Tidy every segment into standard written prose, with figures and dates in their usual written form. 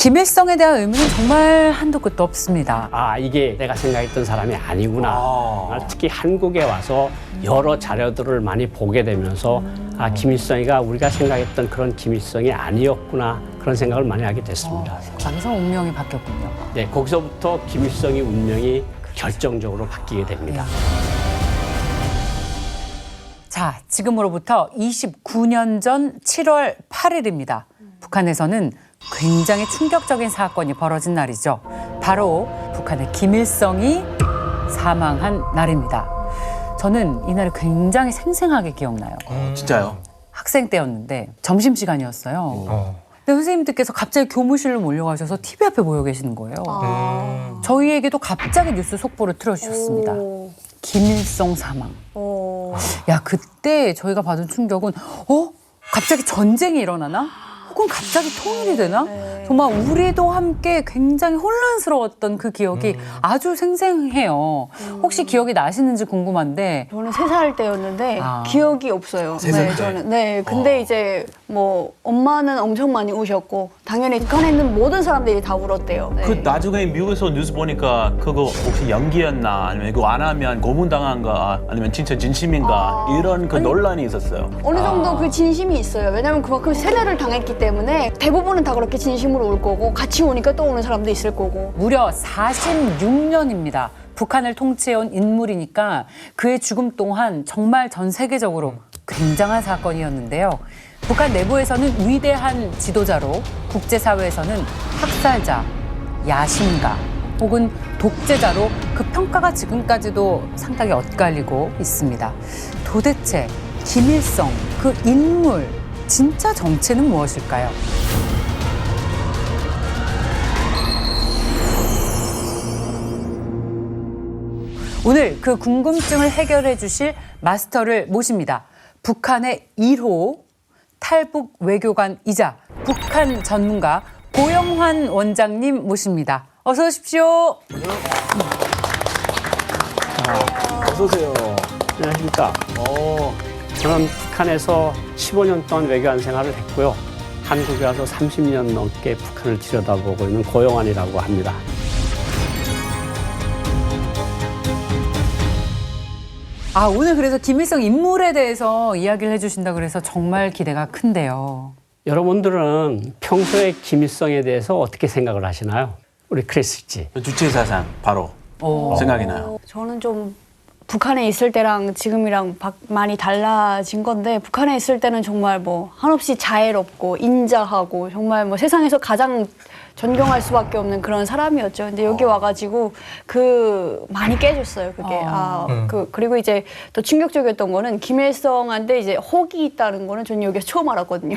김일성에 대한 의문은 정말 한도 끝도 없습니다. 아, 이게 내가 생각했던 사람이 아니구나. 특히 한국에 와서 여러 자료들을 많이 보게 되면서 아, 김일성이가 우리가 생각했던 그런 김일성이 아니었구나. 그런 생각을 많이 하게 됐습니다. 거기서 운명이 바뀌었군요. 네, 거기서부터 김일성의 운명이 결정적으로 바뀌게 됩니다. 자, 지금으로부터 29년 전 7월 8일입니다. 북한에서는 굉장히 충격적인 사건이 벌어진 날이죠. 바로 북한의 김일성이 사망한 날입니다. 저는 이날이 굉장히 생생하게 기억나요. 진짜요? 학생 때였는데 점심시간이었어요. 근데 선생님들께서 갑자기 교무실로 몰려가셔서 TV 앞에 모여 계시는 거예요. 저희에게도 갑자기 뉴스 속보를 틀어주셨습니다. 김일성 사망. 야, 그때 저희가 받은 충격은 갑자기 전쟁이 일어나나? 혹은 갑자기 통일이 되나? 정말 우리도 함께 굉장히 혼란스러웠던 그 기억이 아주 생생해요. 혹시 기억이 나시는지 궁금한데. 저는 3살 때였는데 기억이 없어요. 네, 저는. 네, 근데 이제 뭐 엄마는 엄청 많이 우셨고 당연히 북한에 있는 모든 사람들이 다 울었대요. 네. 그 나중에 미국에서 뉴스 보니까 그거 혹시 연기였나 아니면 이거 안 하면 고문당한가 아니면 진짜 진심인가 이런 그 논란이 있었어요. 어느 정도 그 진심이 있어요. 왜냐면 그만큼 세뇌를 당했기 때문에 대부분은 다 그렇게 진심으로 울 거고 같이 오니까 또 우는 사람도 있을 거고. 무려 46년입니다. 북한을 통치해온 인물이니까 그의 죽음 또한 정말 전 세계적으로 굉장한 사건이었는데요. 북한 내부에서는 위대한 지도자로, 국제사회에서는 학살자, 야심가 혹은 독재자로 그 평가가 지금까지도 상당히 엇갈리고 있습니다. 도대체 김일성, 그 인물, 진짜 정체는 무엇일까요? 오늘 그 궁금증을 해결해 주실 마스터를 모십니다. 북한의 1호 탈북 외교관이자 북한 전문가 고영환 원장님 모십니다. 어서 오십시오. 어서 오세요. 안녕하십니까. 저는 북한에서 15년 동안 외교관 생활을 했고요. 한국에 와서 30년 넘게 북한을 들여다보고 있는 고영환이라고 합니다. 오늘 그래서 김일성 인물에 대해서 이야기를 해주신다고 그래서 정말 기대가 큰데요. 여러분들은 평소에 김일성에 대해서 어떻게 생각을 하시나요? 우리 크리스 씨. 주체사상 바로 생각이 나요. 저는 좀 북한에 있을 때랑 지금이랑 많이 달라진 건데 북한에 있을 때는 정말 뭐 한없이 자애롭고 인자하고 정말 뭐 세상에서 가장 존경할 수밖에 없는 그런 사람이었죠. 근데 여기 와가지고 많이 깨졌어요. 그게. 그리고 이제 또 충격적이었던 거는 김일성한테 이제 혹이 있다는 거는 저는 여기서 처음 알았거든요.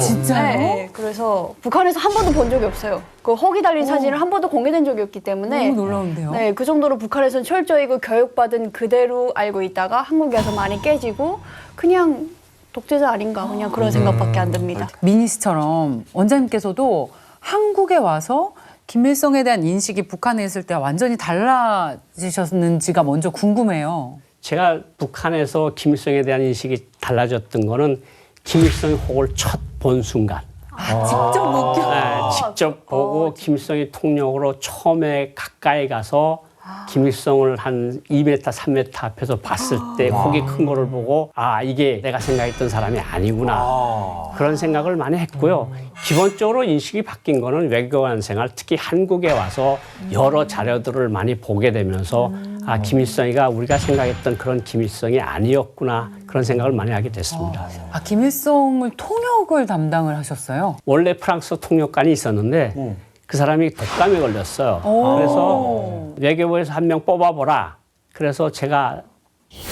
진짜요? 네, 그래서 북한에서 한 번도 본 적이 없어요. 그 혹이 달린 사진을 한 번도 공개된 적이 없기 때문에 너무 놀라운데요? 네, 그 정도로 북한에서는 철저히 그 교육받은 그대로 알고 있다가 한국에 와서 많이 깨지고 그냥 독재자 아닌가 그냥 그런 생각밖에 안 듭니다. 미니스처럼 원장님께서도 한국에 와서 김일성에 대한 인식이 북한에 있을 때 완전히 달라지셨는지가 먼저 궁금해요. 제가 북한에서 김일성에 대한 인식이 달라졌던 거는 김일성의 혹을 첫 본 순간. 직접 목격. 네, 직접 보고 김일성이 통역으로 처음에 가까이 가서 김일성을 한 2m, 3m 앞에서 봤을 때 혹이 큰 거를 보고 아, 이게 내가 생각했던 사람이 아니구나. 그런 생각을 많이 했고요. 기본적으로 인식이 바뀐 거는 외교관 생활, 특히 한국에 와서 여러 자료들을 많이 보게 되면서 아, 김일성이가 우리가 생각했던 그런 김일성이 아니었구나. 그런 생각을 많이 하게 됐습니다. 김일성을 통역을 담당을 하셨어요? 원래 프랑스 통역관이 있었는데 그 사람이 독감에 걸렸어요. 그래서 외교부에서 한 명 뽑아보라. 그래서 제가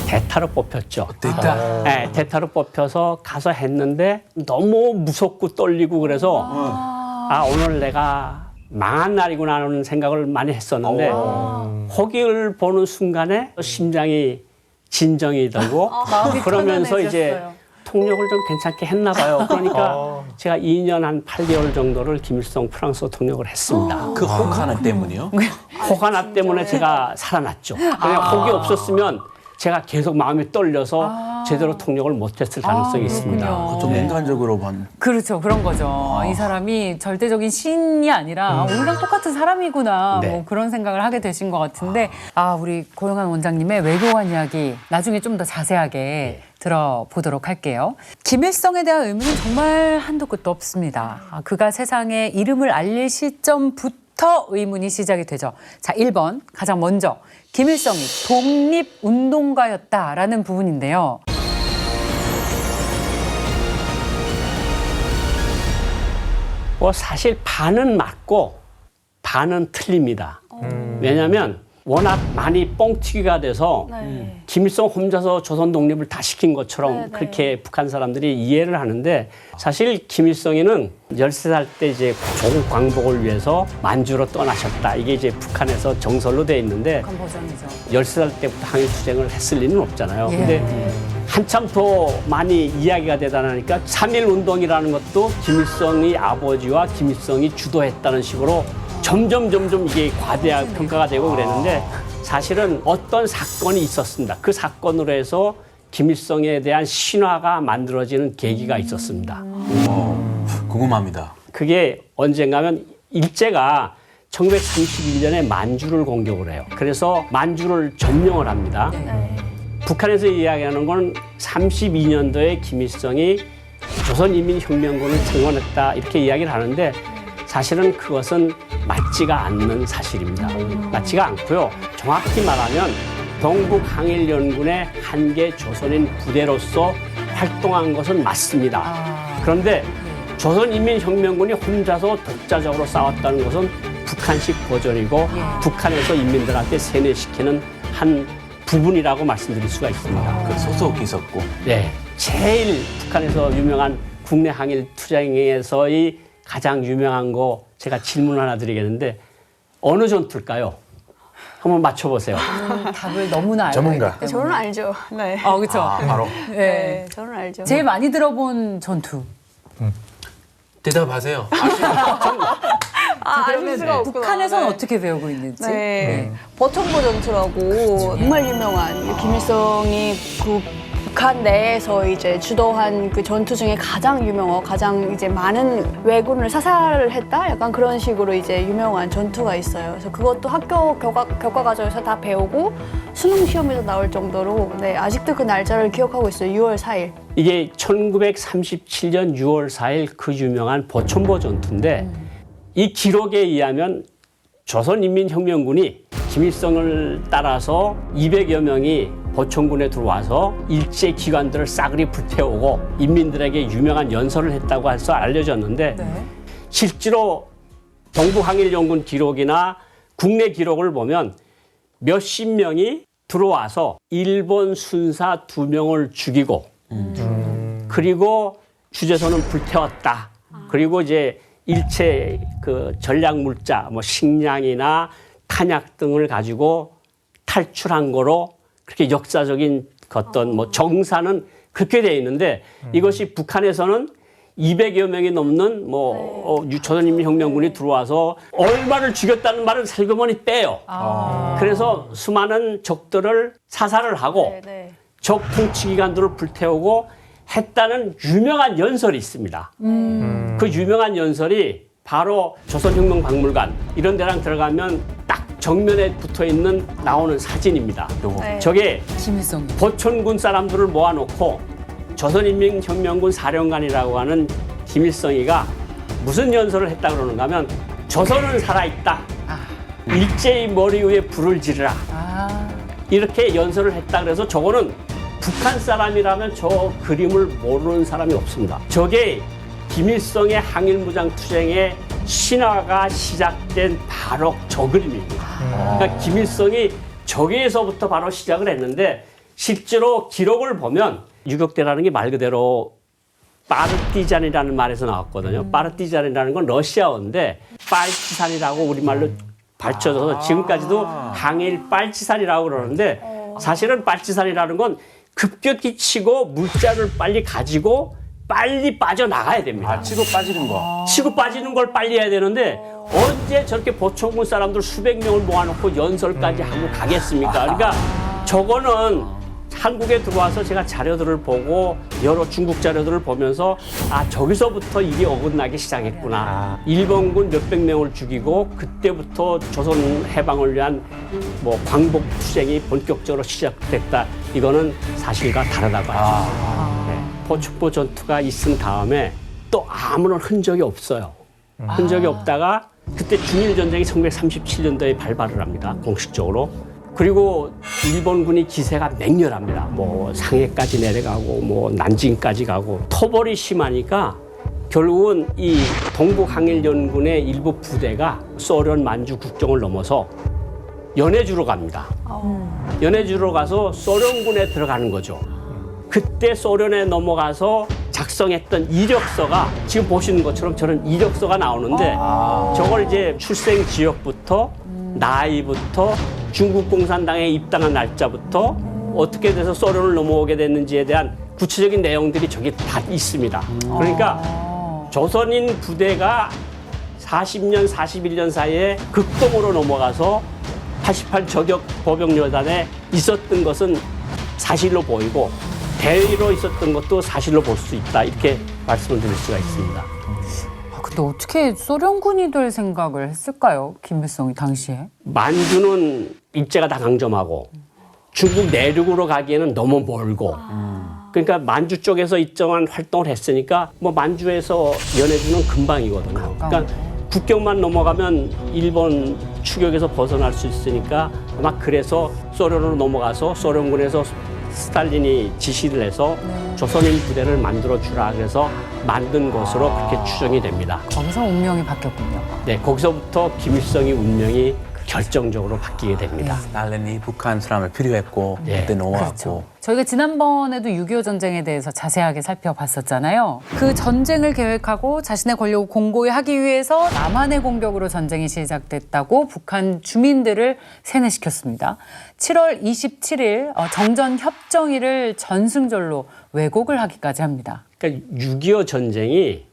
대타로 뽑혔죠. 대타? 네, 대타로 뽑혀서 가서 했는데 너무 무섭고 떨리고 그래서 오늘 내가 망한 날이구나 하는 생각을 많이 했었는데 혹을 보는 순간에 심장이 진정이 되고 그러면서 이제 통역을 좀 괜찮게 했나 봐요. 그러니까 제가 2년 한 8개월 정도를 김일성 프랑스 통역을 했습니다. 그 혹 하나 때문이요? 혹 하나 때문에 제가 살아났죠. 그냥 혹이 없었으면 제가 계속 마음이 떨려서 제대로 통역을 못했을 가능성이 있습니다. 그렇군요. 좀 인간적으로 본. 그렇죠. 그런 거죠. 이 사람이 절대적인 신이 아니라 우리랑 똑같은 사람이구나. 네. 뭐 그런 생각을 하게 되신 것 같은데 우리 고영한 원장님의 외교관 이야기 나중에 좀 더 자세하게 들어보도록 할게요. 김일성에 대한 의문은 정말 한도 끝도 없습니다. 그가 세상에 이름을 알릴 시점부터 의문이 시작이 되죠. 자, 1번 가장 먼저 김일성이 독립운동가였다라는 부분인데요. 사실 반은 맞고 반은 틀립니다. 왜냐하면 워낙 많이 뻥튀기가 돼서 네. 김일성 혼자서 조선 독립을 다 시킨 것처럼 네, 네. 그렇게 북한 사람들이 이해를 하는데 사실 김일성이는 13살 때 이제 조국 광복을 위해서 만주로 떠나셨다. 이게 이제 북한에서 정설로 돼 있는데 북한 버전이죠. 13살 때부터 항일투쟁을 했을 리는 없잖아요. 예. 근데 한참 더 많이 이야기가 되다 보니까 3.1운동이라는 것도 김일성이 아버지와 김일성이 주도했다는 식으로 점점 이게 과대하게 평가가 되고 그랬는데 사실은 어떤 사건이 있었습니다. 그 사건으로 해서 김일성에 대한 신화가 만들어지는 계기가 있었습니다. 궁금합니다. 그게 언젠가면 일제가 1931년에 만주를 공격을 해요. 그래서 만주를 점령을 합니다. 북한에서 이야기하는 건 32년도에 김일성이 조선인민혁명군을 창건했다 이렇게 이야기를 하는데 사실은 그것은 맞지가 않는 사실입니다. 맞지가 않고요. 정확히 말하면 동북항일연군의 한계 조선인 부대로서 활동한 것은 맞습니다. 그런데 조선인민혁명군이 혼자서 독자적으로 싸웠다는 것은 북한식 버전이고 북한에서 인민들한테 세뇌시키는 한 부분이라고 말씀드릴 수가 있습니다. 그 소속이 있었고. 네, 제일 북한에서 유명한 국내 항일 투쟁에서의 가장 유명한 거 제가 질문 하나 드리겠는데 어느 전투일까요? 한번 맞춰보세요. 답을 너무나 알고 전문가. 있기 때문에. 저는 알죠. 네. 그렇죠. 바로. 네. 네, 저는 알죠. 제일 많이 들어본 전투. 대답하세요. 아실 수가 없구나. 북한에서는 네. 어떻게 배우고 있는지. 네. 버청보 전투라고 정말 유명한 김일성이 그 북한 내에서 이제 주도한 그 전투 중에 가장 유명하고 가장 이제 많은 왜군을 사살했다? 약간 그런 식으로 이제 유명한 전투가 있어요. 그래서 그것도 학교 교과 과정에서 다 배우고 수능 시험에도 나올 정도로 네, 아직도 그 날짜를 기억하고 있어요. 6월 4일. 이게 1937년 6월 4일 그 유명한 보천보 전투인데 이 기록에 의하면 조선인민혁명군이 김일성을 따라서 200여 명이 보천군에 들어와서 일제 기관들을 싸그리 불태우고 인민들에게 유명한 연설을 했다고 해서 알려졌는데 네. 실제로 동북항일연군 기록이나 국내 기록을 보면 몇십 명이 들어와서 일본 순사 2명을 죽이고 그리고 주재소는 불태웠다. 그리고 이제 일체 그 전략 물자, 뭐 식량이나 탄약 등을 가지고 탈출한 거로 그렇게 역사적인 어떤 뭐 정사는 그렇게 되어 있는데 이것이 북한에서는 200여 명이 넘는 조선인민혁명군이 들어와서 얼마를 죽였다는 말을 슬그머니 빼요. 그래서 수많은 적들을 사살을 하고 네, 네. 적 통치기관들을 불태우고 했다는 유명한 연설이 있습니다. 그 유명한 연설이 바로 조선혁명박물관 이런 데랑 들어가면 딱 정면에 붙어 있는 나오는 사진입니다. 네. 저게 김일성이. 보천군 사람들을 모아놓고 조선인민혁명군 사령관이라고 하는 김일성이가 무슨 연설을 했다 그러는가 하면 조선은 살아있다. 일제의 머리 위에 불을 지르라. 이렇게 연설을 했다 그래서 저거는 북한 사람이라면 저 그림을 모르는 사람이 없습니다. 저게 김일성의 항일무장투쟁의 신화가 시작된 바로 저 그림입니다. 그러니까 김일성이 저기에서부터 바로 시작을 했는데 실제로 기록을 보면 유격대라는 게 말 그대로 파르티잔이라는 말에서 나왔거든요. 파르티잔이라는 건 러시아어인데 빨치산이라고 우리말로 발쳐져서 지금까지도 항일 빨치산이라고 그러는데 사실은 빨치산이라는 건 급격히 치고 물자를 빨리 가지고 빨리 빠져나가야 됩니다. 치고 빠지는 거. 치고 빠지는 걸 빨리 해야 되는데 언제 저렇게 보천군 사람들 수백 명을 모아놓고 연설까지 하고 가겠습니까? 그러니까 저거는 한국에 들어와서 제가 자료들을 보고 여러 중국 자료들을 보면서 저기서부터 일이 어긋나기 시작했구나. 일본군 몇백 명을 죽이고 그때부터 조선 해방을 위한 뭐 광복 투쟁이 본격적으로 시작됐다. 이거는 사실과 다르다고 하죠. 네. 포축보 전투가 있은 다음에 또 아무런 흔적이 없어요. 흔적이 없다가 그때 중일전쟁이 1937년도에 발발을 합니다. 공식적으로. 그리고 일본군이 기세가 맹렬합니다. 뭐 상해까지 내려가고 뭐 난징까지 가고 토벌이 심하니까 결국은 이 동북항일연군의 일부 부대가 소련 만주 국경을 넘어서 연해주로 갑니다. 연해주로 가서 소련군에 들어가는 거죠. 그때 소련에 넘어가서 작성했던 이력서가 지금 보시는 것처럼 저런 이력서가 나오는데 저걸 이제 출생 지역부터 나이부터 중국 공산당에 입당한 날짜부터 어떻게 돼서 소련을 넘어오게 됐는지에 대한 구체적인 내용들이 저기 다 있습니다. 그러니까 조선인 부대가 40년, 41년 사이에 극동으로 넘어가서 88 저격 보병여단에 있었던 것은 사실로 보이고 대의로 있었던 것도 사실로 볼 수 있다. 이렇게 말씀을 드릴 수가 있습니다. 근데 어떻게 소련군이 될 생각을 했을까요? 김일성이 당시에. 만주는 일제가 다 강점하고 중국 내륙으로 가기에는 너무 멀고 그러니까 만주 쪽에서 일정한 활동을 했으니까 뭐 만주에서 연해주는 금방이거든요. 그러니까 국경만 넘어가면 일본 추격에서 벗어날 수 있으니까 아마 그래서 소련으로 넘어가서 소련군에서 스탈린이 지시를 해서 조선인 부대를 만들어 주라 그래서 만든 것으로 그렇게 추정이 됩니다. 거기서 운명이 바뀌었군요. 네, 거기서부터 김일성의 운명이 결정적으로 바뀌게 됩니다. 스탈린이 북한 사람을 필요했고 예. 그때 놓았고. 그렇죠. 저희가 지난번에도 6.25 전쟁에 대해서 자세하게 살펴봤었잖아요. 그 전쟁을 계획하고 자신의 권력을 공고히 하기 위해서 남한의 공격으로 전쟁이 시작됐다고 북한 주민들을 세뇌시켰습니다. 7월 27일 정전 협정일을 전승절로 왜곡을 하기까지 합니다. 그러니까 6.25 전쟁이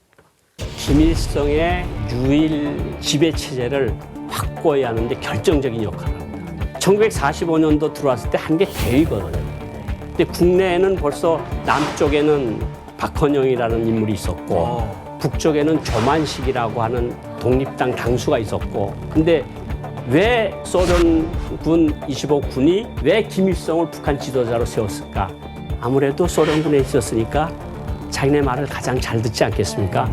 김일성의 유일 지배 체제를 확고히 하는데 결정적인 역할을 합니다. 1945년도 들어왔을 때 한 게 대위거든요. 근데 국내에는 벌써 남쪽에는 박헌영이라는 인물이 있었고 북쪽에는 조만식이라고 하는 독립당 당수가 있었고 근데 왜 소련군 25군이 왜 김일성을 북한 지도자로 세웠을까? 아무래도 소련군에 있었으니까 자기네 말을 가장 잘 듣지 않겠습니까?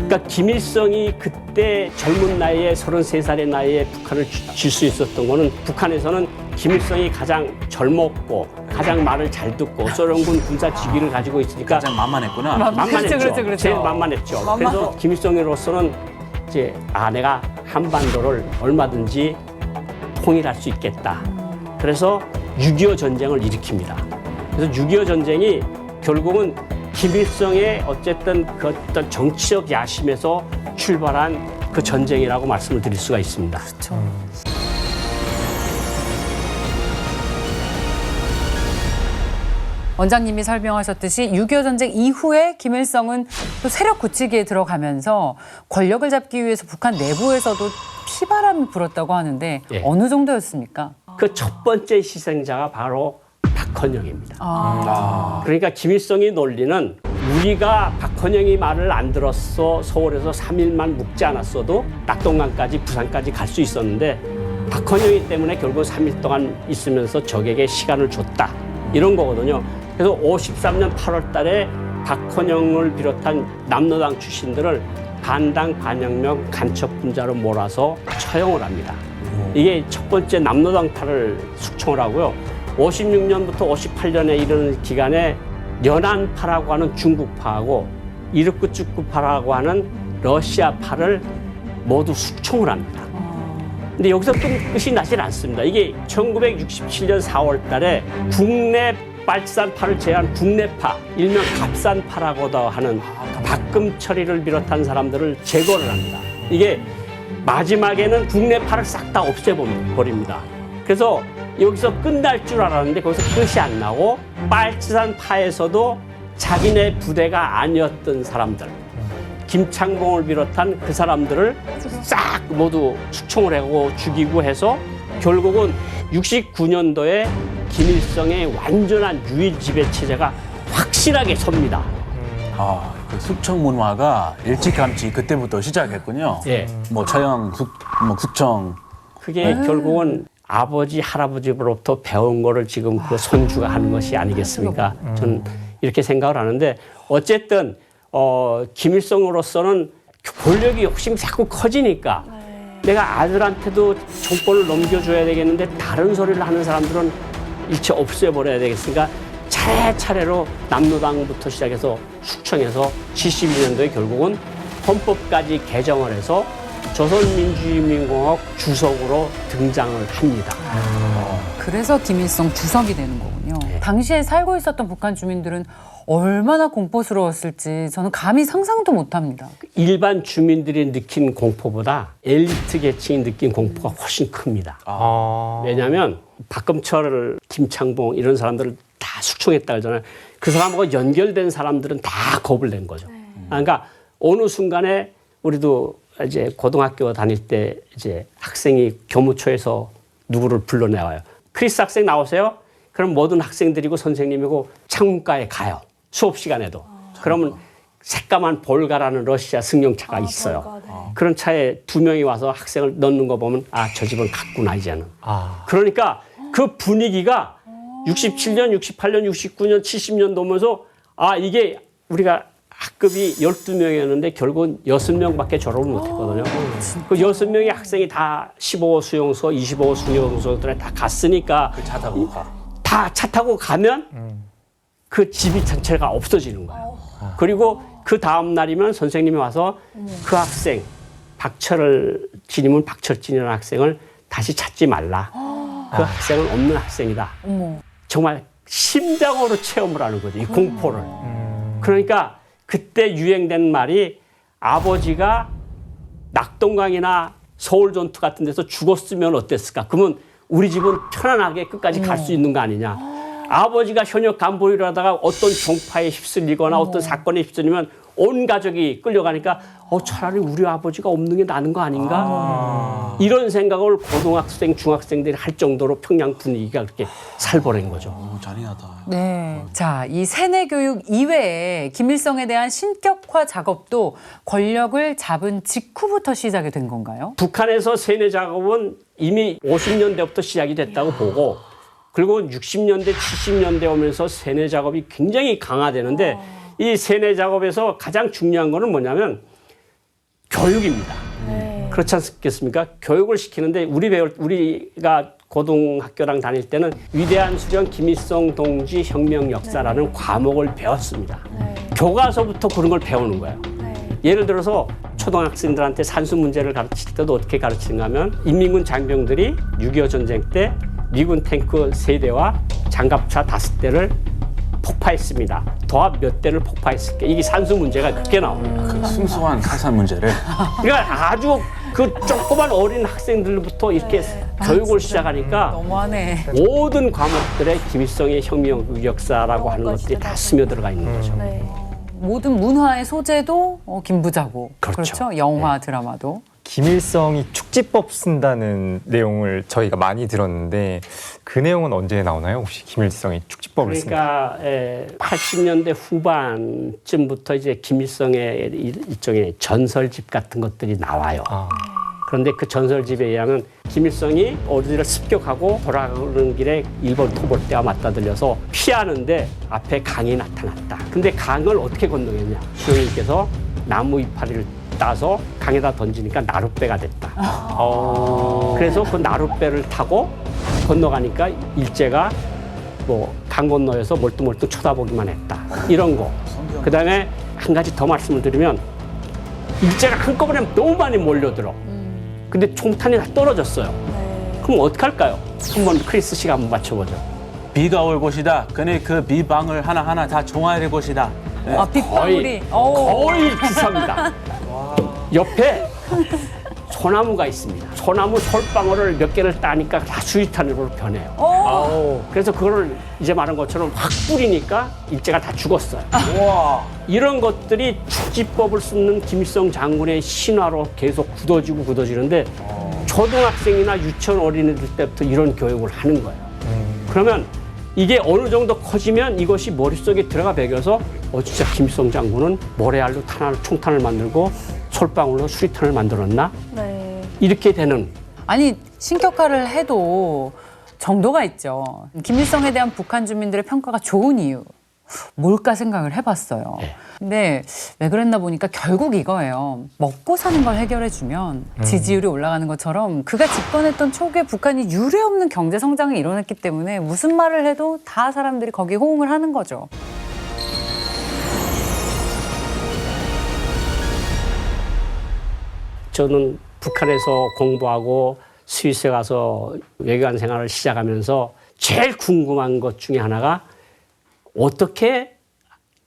그러니까 김일성이 그때 젊은 나이에 33살의 나이에 북한을 질 수 있었던 거는 북한에서는 김일성이 가장 젊었고 가장 말을 잘 듣고 소련군 군사 지휘를 가지고 있으니까 가장 만만했구나. 만만했죠. 그렇죠. 제일 만만했죠. 그래서 김일성으로서는 이제 내가 한반도를 얼마든지 통일할 수 있겠다. 그래서 6.25 전쟁을 일으킵니다. 그래서 6.25 전쟁이 결국은 김일성의 어쨌든 그 어떤 정치적 야심에서 출발한 그 전쟁이라고 말씀을 드릴 수가 있습니다. 그렇죠. 원장님이 설명하셨듯이 6.25 전쟁 이후에 김일성은 또 세력 굳히기에 들어가면서 권력을 잡기 위해서 북한 내부에서도 피바람이 불었다고 하는데 예. 어느 정도였습니까? 그 첫 번째 희생자가 바로 박헌영입니다. 그러니까 김일성의 논리는 우리가 박헌영이 말을 안 들었어 서울에서 3일만 묵지 않았어도 낙동강까지 부산까지 갈 수 있었는데 박헌영이 때문에 결국 3일 동안 있으면서 적에게 시간을 줬다. 이런 거거든요. 그래서 53년 8월 달에 박헌영을 비롯한 남로당 출신들을 반당 반혁명 간첩 분자로 몰아서 처형을 합니다. 이게 첫 번째 남로당파를 숙청을 하고요. 56년부터 58년에 이르는 기간에 연안파라고 하는 중국파하고 이르크축구파라고 하는 러시아파를 모두 숙청을 합니다. 근데 여기서 끝이 나질 않습니다. 이게 1967년 4월 달에 국내 빨치산파를 제외한 국내파, 일명 갑산파라고도 하는 박금철이를 비롯한 사람들을 제거를 합니다. 이게 마지막에는 국내파를 싹 다 없애버립니다. 그래서 여기서 끝날 줄 알았는데 거기서 끝이 안 나고 빨치산파에서도 자기네 부대가 아니었던 사람들, 김창봉을 비롯한 그 사람들을 싹 모두 숙청을 하고 죽이고 해서 결국은 69년도에 김일성의 완전한 유일 지배 체제가 확실하게 섭니다. 아, 그 숙청 문화가 일찌감치 그때부터 시작했군요. 예. 뭐 처형, 국청. 그게 결국은 아버지, 할아버지로부터 배운 거를 지금 그 손주가 하는 것이 아니겠습니까? 저는 이렇게 생각을 하는데 어쨌든 김일성으로서는 권력이 욕심이 자꾸 커지니까 내가 아들한테도 정권을 넘겨줘야 되겠는데 다른 소리를 하는 사람들은 일체 없애버려야 되겠으니까 차례차례로 남로당부터 시작해서 숙청해서 72년도에 결국은 헌법까지 개정을 해서 조선민주주의인민공화국 주석으로 등장을 합니다. 그래서 김일성 주석이 되는 거군요. 당시에 살고 있었던 북한 주민들은 얼마나 공포스러웠을지 저는 감히 상상도 못합니다. 일반 주민들이 느낀 공포보다 엘리트 계층이 느낀 공포가 훨씬 큽니다. 왜냐하면 박금철, 김창봉 이런 사람들을 다 숙청했다 그러잖아요. 그 사람하고 연결된 사람들은 다 겁을 낸 거죠. 그러니까 어느 순간에 우리도 이제 고등학교 다닐 때 이제 학생이 교무처에서 누구를 불러내와요. 크리스 학생 나오세요? 그럼 모든 학생들이고 선생님이고 창문가에 가요. 수업 시간에도. 그러면 새까만 볼가라는 러시아 승용차가 있어요. 볼가, 네. 그런 차에 2명이 와서 학생을 넣는 거 보면 저 집은 갔구나 이제는. 그러니까 그 분위기가 67년, 68년, 69년, 70년 도면서 이게 우리가 학급이 12명이었는데 결국은 6명밖에 졸업을 못했거든요. 그 6명의 학생이 다 15호 수용소, 25호 수용소들에 다 갔으니까 차 타고 가. 다 차 타고 가면 그 집이 전체가 없어지는 거예요. 그리고 그 다음 날이면 선생님이 와서 그 학생, 박철진이면 박철진이라는 학생을 다시 찾지 말라. 그 학생은 없는 학생이다. 정말 심장으로 체험을 하는 거죠. 이 공포를. 그러니까 그때 유행된 말이 아버지가 낙동강이나 서울전투 같은 데서 죽었으면 어땠을까? 그러면 우리 집은 편안하게 끝까지 갈 수 있는 거 아니냐? 아버지가 현역 간부를 하다가 어떤 종파에 휩쓸리거나 어떤 사건에 휩쓸리면 온 가족이 끌려가니까 차라리 우리 아버지가 없는 게 나는 거 아닌가? 이런 생각을 고등학생, 중학생들이 할 정도로 평양 분위기가 그렇게 살벌한 거죠. 잔인하다. 네. 자, 이 세뇌 교육 이외에 김일성에 대한 신격화 작업도 권력을 잡은 직후부터 시작이 된 건가요? 북한에서 세뇌 작업은 이미 50년대부터 시작이 됐다고 보고 그리고 60년대, 70년대 오면서 세뇌 작업이 굉장히 강화되는데 이 세뇌 작업에서 가장 중요한 거는 뭐냐면 교육입니다. 그렇지 않겠습니까? 교육을 시키는데 우리가 고등학교랑 다닐 때는 위대한 수령 김일성 동지 혁명 역사라는 과목을 배웠습니다. 교과서부터 그런 걸 배우는 거예요. 예를 들어서 초등학생들한테 산수 문제를 가르칠 때도 어떻게 가르치는가 하면 인민군 장병들이 6.25 전쟁 때 미군 탱크 3대와 장갑차 5대를 폭파했습니다. 더합 몇 대를 폭파했을까? 이게 산수 문제가 그렇게 나옵니다. 그 순수한 사상 문제를. 그러니까 아주 그 조그만 어린 학생들부터 이렇게 교육을 시작하니까 너무하네. 모든 과목들에 김일성의 혁명 역사라고 하는 것들이 다 스며들어가 있는 거죠. 모든 문화의 소재도 김부자고. 그렇죠. 영화, 드라마도. 김일성이 축지법 쓴다는 내용을 저희가 많이 들었는데 그 내용은 언제 나오나요? 혹시 김일성이 축지법을 쓴다? 그러니까 80년대 후반쯤부터 이제 김일성의 일종의 전설집 같은 것들이 나와요. 그런데 그 전설집에 의하면 김일성이 어디를 습격하고 돌아가는 길에 일본 토벌대와 맞다들려서 피하는데 앞에 강이 나타났다. 근데 강을 어떻게 건너겠냐? 수영님께서 나무 이파리를 따서 강에다 던지니까 나룻배가 됐다. 그래서 그 나룻배를 타고 건너가니까 일제가 뭐 강 건너에서 멀뚱멀뚱 쳐다보기만 했다. 이런 거. 그다음에 한 가지 더 말씀을 드리면 일제가 한꺼번에 너무 많이 몰려들어. 근데 총탄이 다 떨어졌어요. 그럼 어떡할까요? 한번 크리스 씨가 한번 맞춰보죠. 비가 올 곳이다. 그네 그 비방울 하나하나 다 종아리 곳이다. 네. 빗방울이. 거의 비슷합니다. 옆에 소나무가 있습니다. 소나무 솔방울을 몇 개를 따니까 다 수류탄으로 변해요. 그래서 그거를 이제 말한 것처럼 확 뿌리니까 일제가 다 죽었어요. 이런 것들이 축지법을 쓰는 김일성 장군의 신화로 계속 굳어지는데 초등학생이나 유치원 어린이들 때부터 이런 교육을 하는 거예요. 그러면 이게 어느 정도 커지면 이것이 머릿속에 들어가 배겨서 진짜 김일성 장군은 모래알로 총탄을 만들고 솔방울로 수리탄을 만들었나? 네. 이렇게 되는. 아니 신격화를 해도 정도가 있죠. 김일성에 대한 북한 주민들의 평가가 좋은 이유 뭘까 생각을 해봤어요. 근데 왜 그랬나 보니까 결국 이거예요. 먹고 사는 걸 해결해주면 지지율이 올라가는 것처럼 그가 집권했던 초기에 북한이 유례없는 경제 성장을 이뤄냈기 때문에 무슨 말을 해도 다 사람들이 거기에 호응을 하는 거죠. 저는 북한에서 공부하고 스위스에 가서 외교관 생활을 시작하면서 제일 궁금한 것 중에 하나가 어떻게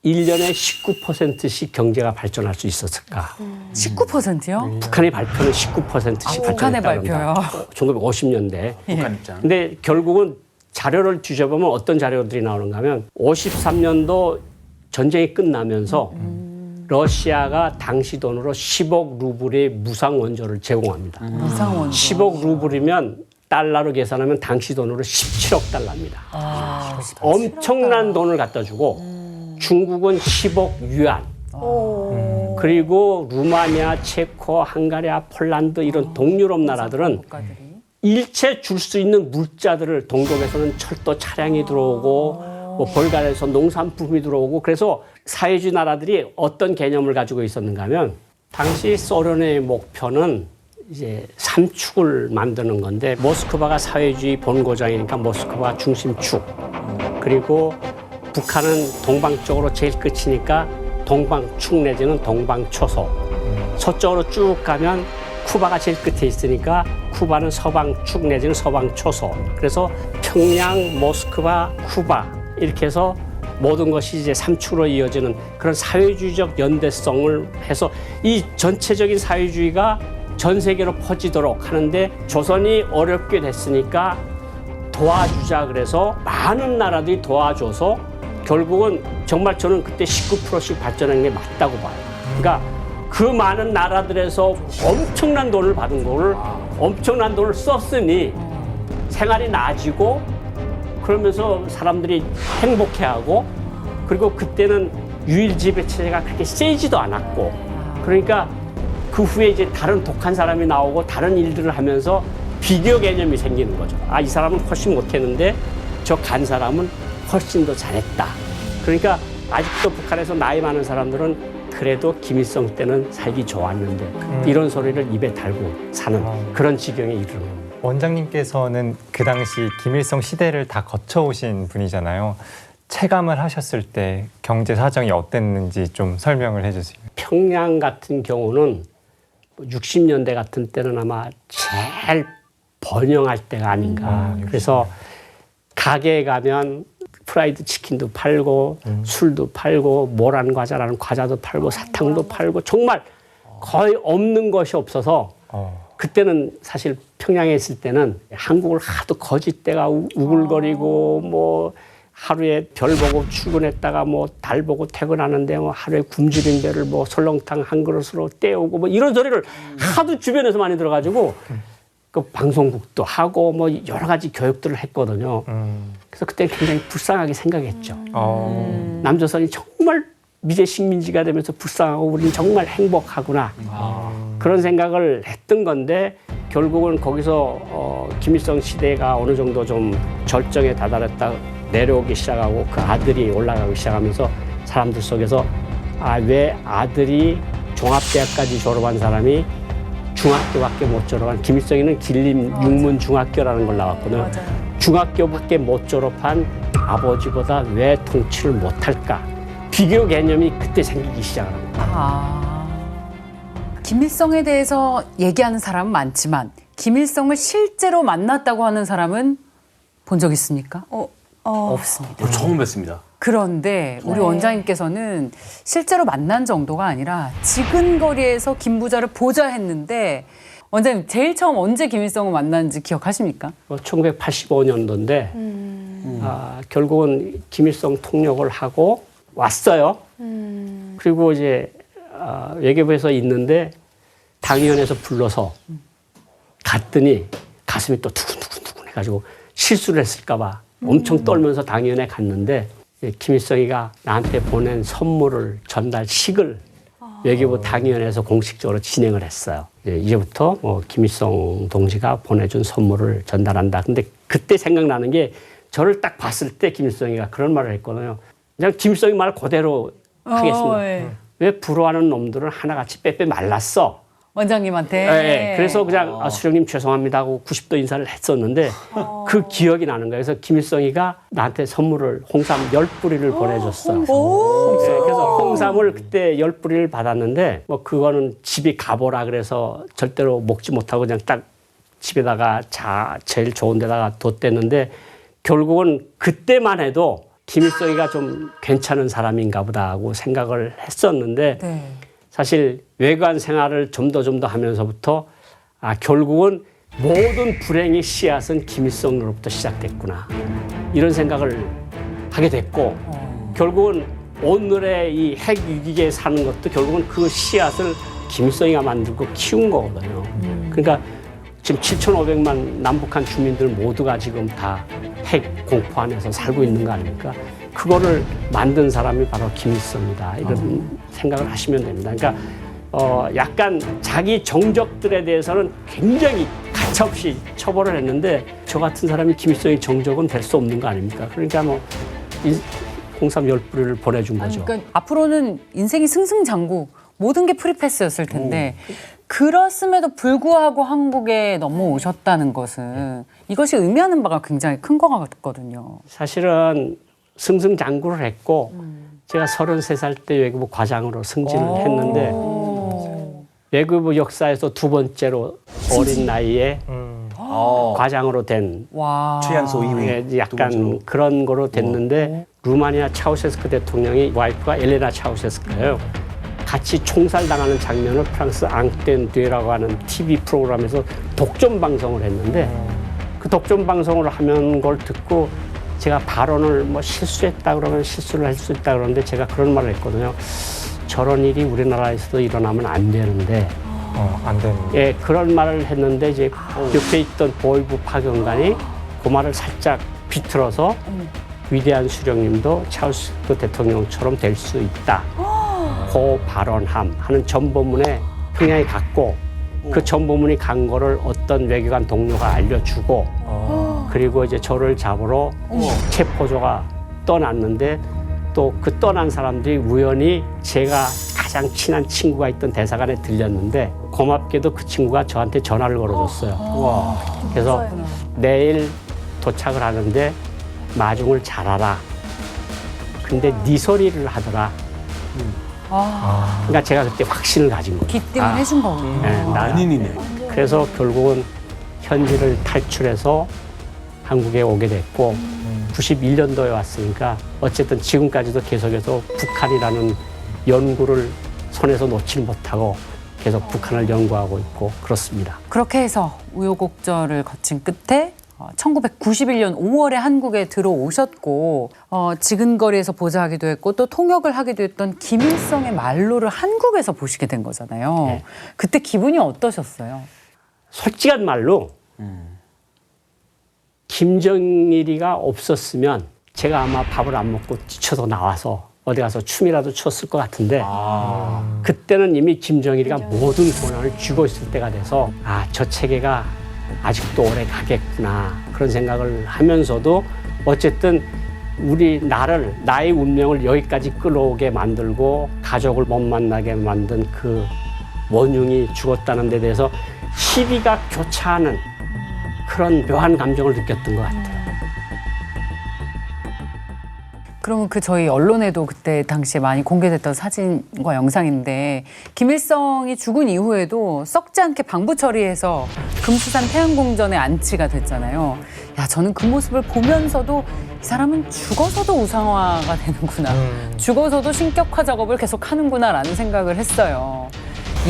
1년에 19%씩 경제가 발전할 수 있었을까? 19%요? 북한의 발표는 19%씩 북한의 발전했다고 발표요? 1950년대. 북한 입장. 근데 결국은 자료를 뒤져보면 어떤 자료들이 나오는가 하면 53년도 전쟁이 끝나면서 러시아가 당시 돈으로 10억 루블의 무상 원조를 제공합니다. 무상원. 10억 루블이면 달러로 계산하면 당시 돈으로 17억 달러입니다. 엄청난 돈을 갖다 주고 중국은 10억 유안. 그리고 루마니아, 체코, 헝가리아, 폴란드 이런 동유럽 나라들은 일체 줄 수 있는 물자들을 동독에서는 철도 차량이 들어오고 뭐 볼가리아에서 농산품이 들어오고 그래서 사회주의 나라들이 어떤 개념을 가지고 있었는가 하면 당시 소련의 목표는 이제 삼축을 만드는 건데 모스크바가 사회주의 본고장이니까 모스크바 중심축 그리고 북한은 동방 쪽으로 제일 끝이니까 동방축 내지는 동방초소 서쪽으로 쭉 가면 쿠바가 제일 끝에 있으니까 쿠바는 서방축 내지는 서방초소 그래서 평양, 모스크바, 쿠바 이렇게 해서 모든 것이 이제 삼축으로 이어지는 그런 사회주의적 연대성을 해서 이 전체적인 사회주의가 전 세계로 퍼지도록 하는데 조선이 어렵게 됐으니까 도와주자 그래서 많은 나라들이 도와줘서 결국은 정말 저는 그때 19%씩 발전한 게 맞다고 봐요. 그러니까 그 많은 나라들에서 엄청난 돈을 받은 거를 엄청난 돈을 썼으니 생활이 나아지고 그러면서 사람들이 행복해하고 그리고 그때는 유일지배 체제가 그렇게 세지도 않았고 그러니까 그 후에 이제 다른 독한 사람이 나오고 다른 일들을 하면서 비교 개념이 생기는 거죠. 아, 이 사람은 훨씬 못했는데 저 간 사람은 훨씬 더 잘했다. 그러니까 아직도 북한에서 나이 많은 사람들은 그래도 김일성 때는 살기 좋았는데 이런 소리를 입에 달고 사는 그런 지경에 이르는 겁니다. 원장님께서는 그 당시 김일성 시대를 다 거쳐오신 분이잖아요. 체감을 하셨을 때 경제 사정이 어땠는지 좀 설명을 해주세요. 평양 같은 경우는 60년대 같은 때는 아마 제일 번영할 때가 아닌가. 그래서 가게에 가면 프라이드 치킨도 팔고 술도 팔고 모란 과자라는 과자도 팔고 사탕도 팔고 정말 거의 없는 것이 없어서 그때는 사실 평양에 있을 때는 한국을 하도 거짓대가 우글거리고 뭐 하루에 별 보고 출근했다가 뭐 달 보고 퇴근하는데 뭐 하루에 굶주린 배를 뭐 설렁탕 한 그릇으로 떼오고 뭐 이런 소리를 하도 주변에서 많이 들어가지고 그 방송국도 하고 뭐 여러 가지 교육들을 했거든요. 그래서 그때 굉장히 불쌍하게 생각했죠. 남조선이 정말 미제 식민지가 되면서 불쌍하고 우리는 정말 행복하구나. 그런 생각을 했던 건데 결국은 거기서 김일성 시대가 어느 정도 좀 절정에 다다랐다 내려오기 시작하고 그 아들이 올라가기 시작하면서 사람들 속에서 아, 왜 아들이 종합대학까지 졸업한 사람이 중학교밖에 못 졸업한 김일성이는 길림 육문중학교라는 걸 나왔거든요. 중학교밖에 못 졸업한 아버지보다 왜 통치를 못할까? 비교 개념이 그때 생기기 시작합니다. 김일성에 대해서 얘기하는 사람은 많지만 김일성을 실제로 만났다고 하는 사람은 본 적 있습니까? 없습니다. 처음 뵀습니다. 그런데 우리 원장님께서는 실제로 만난 정도가 아니라 지근거리에서 김부자를 보자 했는데 원장님 제일 처음 언제 김일성을 만났는지 기억하십니까? 1985년도인데 결국은 김일성 통역을 하고 왔어요. 그리고 이제 외교부에서 있는데 당위원회에서 불러서 갔더니 가슴이 또 두근두근 해가지고 실수를 했을까 봐 엄청 떨면서 당연에 갔는데 김일성이가 나한테 보낸 선물을 전달식을 외교부 당위원회에서 공식적으로 진행을 했어요. 이제부터 김일성 동지가 보내준 선물을 전달한다. 근데 그때 생각나는 게 저를 딱 봤을 때 김일성이가 그런 말을 했거든요. 그냥 김일성이 말 그대로 하겠습니다. 네. 왜 부러워하는 놈들은 하나같이 빼빼 말랐어. 원장님한테. 네. 그래서 그냥 수령님 죄송합니다 하고 90도 인사를 했었는데 그 기억이 나는 거예요. 그래서 김일성이가 나한테 선물을 홍삼 10뿌리를 보내줬어요. 네, 그래서 홍삼을 그때 10뿌리를 받았는데 뭐 그거는 집에 가보라 그래서 절대로 먹지 못하고 그냥 딱 집에다가 제일 좋은 데다가 뒀댔는데 결국은 그때만 해도 김일성이가 좀 괜찮은 사람인가 보다 하고 생각을 했었는데 네. 사실 외관 생활을 좀 더 하면서부터 결국은 모든 불행의 씨앗은 김일성으로부터 시작됐구나 이런 생각을 하게 됐고 결국은 오늘의 이 핵 위기에 사는 것도 결국은 그 씨앗을 김일성이가 만들고 키운 거거든요. 그러니까 지금 7,500만 남북한 주민들 모두가 지금 다 핵 공포 안에서 살고 있는 거 아닙니까? 그거를 만든 사람이 바로 김일성이다. 이런 생각을 하시면 됩니다. 그러니까 약간 자기 정적들에 대해서는 굉장히 가차없이 처벌을 했는데 저 같은 사람이 김일성의 정적은 될 수 없는 거 아닙니까? 그러니까 뭐 홍삼 10뿌리를 보내준 거죠. 그러니까 앞으로는 인생이 승승장구 모든 게 프리패스였을 텐데 그렇음에도 불구하고 한국에 넘어오셨다는 것은 이것이 의미하는 바가 굉장히 큰 것 같거든요. 사실은 승승장구를 했고 제가 33살 때 외교부 과장으로 승진을 했는데 외교부 역사에서 두 번째로 어린 나이에 과장으로 된 와. 최연소 2위. 약간 그런 거로 됐는데 루마니아 차우셰스크 대통령이 와이프가 엘레나 차우셰스크예요. 같이 총살당하는 장면을 프랑스 앙텐드라고 하는 TV 프로그램에서 독점 방송을 했는데 그 독점 방송을 하는 걸 듣고 제가 발언을 뭐 실수했다 그러면 실수를 할 수 있다 그러는데 제가 그런 말을 했거든요. 저런 일이 우리나라에서도 일어나면 안 되는데 안 되는. 예, 그런 말을 했는데 이제 옆에 있던 보위부 파견관이 그 말을 살짝 비틀어서 위대한 수령님도 차우셰스크 대통령처럼 될 수 있다. 그 발언함 하는 전보문에 평양에 갔고 그 전보문이 간 거를 어떤 외교관 동료가 알려주고 그리고 이제 저를 잡으러 체포조가 떠났는데 또 그 떠난 사람들이 우연히 제가 가장 친한 친구가 있던 대사관에 들렸는데 고맙게도 그 친구가 저한테 전화를 걸어줬어요. 그래서 내일 도착을 하는데 마중을 잘하라. 근데 네 소리를 하더라. 그러니까 제가 그때 확신을 가진 거예요. 기뜸을 해준 거군요. 네, 연인이네. 그래서 결국은 현지를 탈출해서 한국에 오게 됐고 91년도에 왔으니까 어쨌든 지금까지도 계속해서 북한이라는 연구를 손에서 놓지 못하고 계속 북한을 연구하고 있고 그렇습니다. 그렇게 해서 우여곡절을 거친 끝에 1991년 5월에 한국에 들어오셨고 지근거리에서 보좌하기도 했고 또 통역을 하기도 했던 김일성의 말로를 한국에서 보시게 된 거잖아요. 네. 그때 기분이 어떠셨어요? 솔직한 말로 김정일이가 없었으면 제가 아마 밥을 안 먹고 지쳐서 나와서 어디 가서 춤이라도 췄을 것 같은데 그때는 이미 김정일이가 모든 권한을 쥐고 있을 때가 돼서 저 체계가 아직도 오래 가겠구나 그런 생각을 하면서도 어쨌든 나의 운명을 여기까지 끌어오게 만들고 가족을 못 만나게 만든 그 원흉이 죽었다는 데 대해서 시비가 교차하는 그런 묘한 감정을 느꼈던 것 같아요. 그러면 저희 언론에도 그때 당시에 많이 공개됐던 사진과 영상인데 김일성이 죽은 이후에도 썩지 않게 방부 처리해서 금수산 태양궁전에 안치가 됐잖아요. 저는 그 모습을 보면서도 이 사람은 죽어서도 우상화가 되는구나. 죽어서도 신격화 작업을 계속 하는구나라는 생각을 했어요.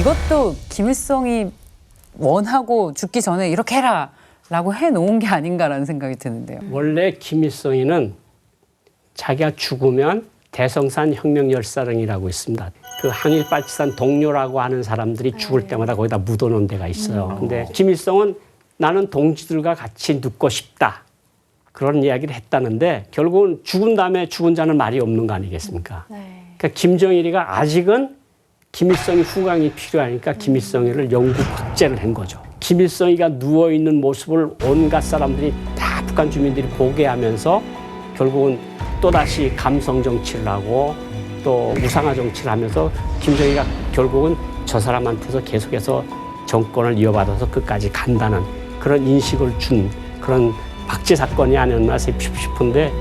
이것도 김일성이 원하고 죽기 전에 이렇게 해라 라고 해놓은 게 아닌가라는 생각이 드는데요. 원래 김일성이는 자기가 죽으면 대성산 혁명열사릉이라고 있습니다. 그 항일빨치산 동료라고 하는 사람들이 죽을 때마다 거기다 묻어놓은 데가 있어요. 근데 김일성은 나는 동지들과 같이 눕고 싶다. 그런 이야기를 했다는데 결국은 죽은 다음에 죽은 자는 말이 없는 거 아니겠습니까? 네. 그러니까 김정일이가 아직은 김일성이 후광이 필요하니까 김일성이를 영구 박제를 한 거죠. 김일성이가 누워있는 모습을 온갖 사람들이 다 북한 주민들이 보게 하면서 결국은 또다시 감성 정치를 하고 또 우상화 정치를 하면서 김정일이가 결국은 저 사람한테서 계속해서 정권을 이어받아서 끝까지 간다는 그런 인식을 준 그런 박제 사건이 아니었나 싶은데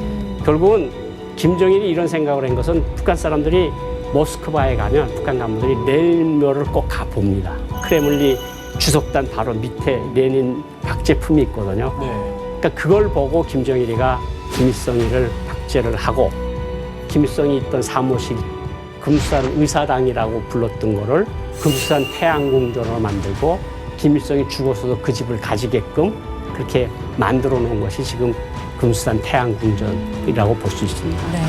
결국은 김정일이 이런 생각을 한 것은 북한 사람들이 모스크바에 가면 북한 간부들이 레닌묘를 꼭 가봅니다. 크레물리 주석단 바로 밑에 레닌 박제품이 있거든요. 그러니까 그걸 보고 김정일이가 김일성이를 박제를 하고 김일성이 있던 사무실 금수산 의사당이라고 불렀던 거를 금수산 태양궁전으로 만들고 김일성이 죽어서도 그 집을 가지게끔 그렇게 만들어 놓은 것이 지금 금수산 태양궁전이라고 볼 수 있습니다. 네.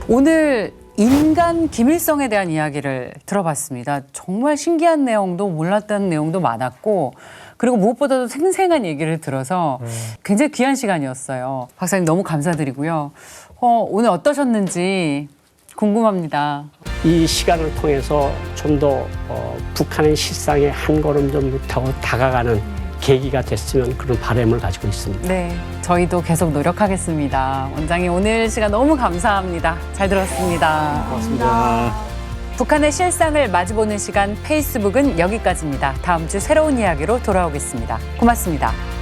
오늘 인간 김일성에 대한 이야기를 들어봤습니다. 정말 신기한 내용도 몰랐던 내용도 많았고 그리고 무엇보다도 생생한 얘기를 들어서 굉장히 귀한 시간이었어요. 박사님 너무 감사드리고요. 오늘 어떠셨는지 궁금합니다. 이 시간을 통해서 좀 더 북한의 실상에 한 걸음 좀 더 다가가는 계기가 됐으면 그런 바람을 가지고 있습니다. 네, 저희도 계속 노력하겠습니다. 원장님 오늘 시간 너무 감사합니다. 잘 들었습니다. 고맙습니다. 북한의 실상을 마주보는 시간 페이스북은 여기까지입니다. 다음 주 새로운 이야기로 돌아오겠습니다. 고맙습니다.